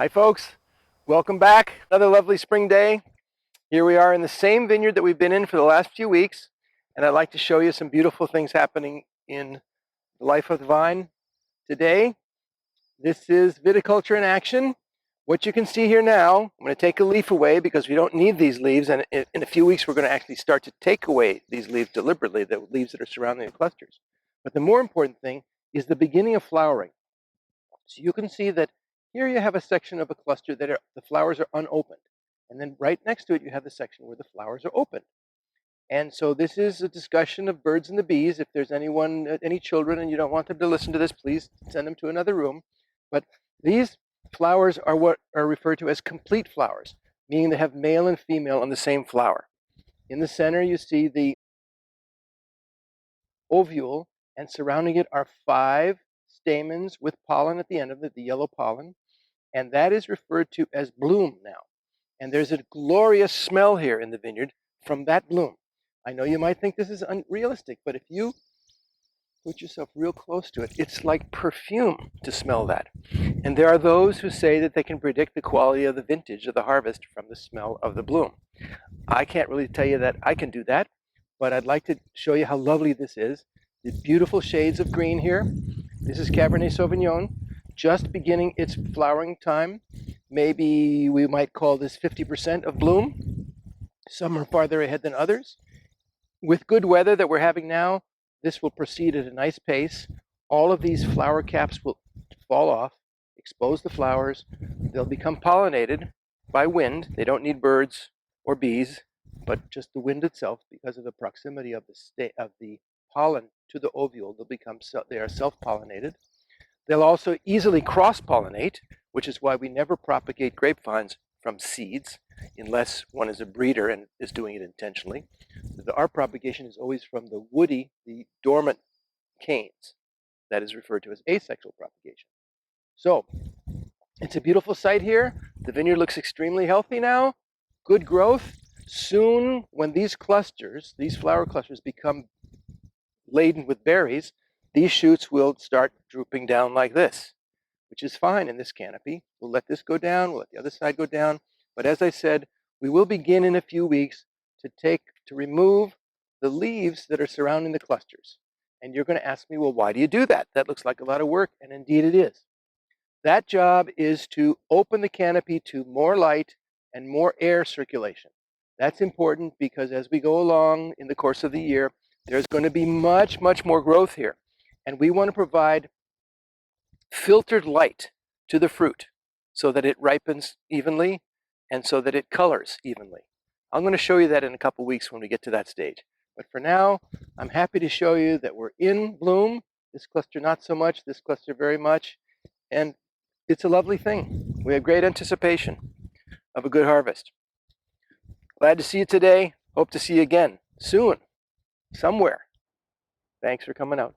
Hi folks, welcome back. Another lovely spring day. Here we are in the same vineyard that we've been in for the last few weeks, and I'd like to show you some beautiful things happening in the life of the vine today. This is viticulture in action. What you can see here now, I'm going to take a leaf away because we don't need these leaves, and in a few weeks we're going to actually start to take away these leaves deliberately, the leaves that are surrounding the clusters. But the more important thing is the beginning of flowering. So you can see that here you have a section of a cluster that the flowers are unopened. And then right next to it, you have the section where the flowers are open. And so this is a discussion of birds and the bees. If there's any children and you don't want them to listen to this, please send them to another room. But these flowers are what are referred to as complete flowers, meaning they have male and female on the same flower. In the center, you see the ovule, and surrounding it are 5 stamens with pollen at the end of it, the yellow pollen. And that is referred to as bloom now. And there's a glorious smell here in the vineyard from that bloom. I know you might think this is unrealistic, but if you put yourself real close to it, it's like perfume to smell that. And there are those who say that they can predict the quality of the vintage of the harvest from the smell of the bloom. I can't really tell you that I can do that, but I'd like to show you how lovely this is. The beautiful shades of green here. This is Cabernet Sauvignon, just beginning its flowering time. Maybe we might call this 50% of bloom. Some are farther ahead than others. With good weather that we're having now, this will proceed at a nice pace. All of these flower caps will fall off, expose the flowers. They'll become pollinated by wind. They don't need birds or bees, but just the wind itself, because of the proximity of the pollen to the ovule. They are self-pollinated. They'll also easily cross-pollinate, which is why we never propagate grapevines from seeds unless one is a breeder and is doing it intentionally. Our propagation is always from the dormant canes. That is referred to as asexual propagation. So it's a beautiful site here. The vineyard looks extremely healthy now. Good growth. Soon, when these flower clusters become laden with berries, these shoots will start drooping down like this, which is fine in this canopy. We'll let this go down, we'll let the other side go down. But as I said, we will begin in a few weeks to remove the leaves that are surrounding the clusters. And you're going to ask me, well, why do you do that? That looks like a lot of work, and indeed it is. That job is to open the canopy to more light and more air circulation. That's important because as we go along in the course of the year, there's going to be much, much more growth here. And we want to provide filtered light to the fruit so that it ripens evenly and so that it colors evenly. I'm going to show you that in a couple weeks when we get to that stage. But for now, I'm happy to show you that we're in bloom. This cluster not so much, this cluster very much. And it's a lovely thing. We have great anticipation of a good harvest. Glad to see you today. Hope to see you again soon, somewhere. Thanks for coming out.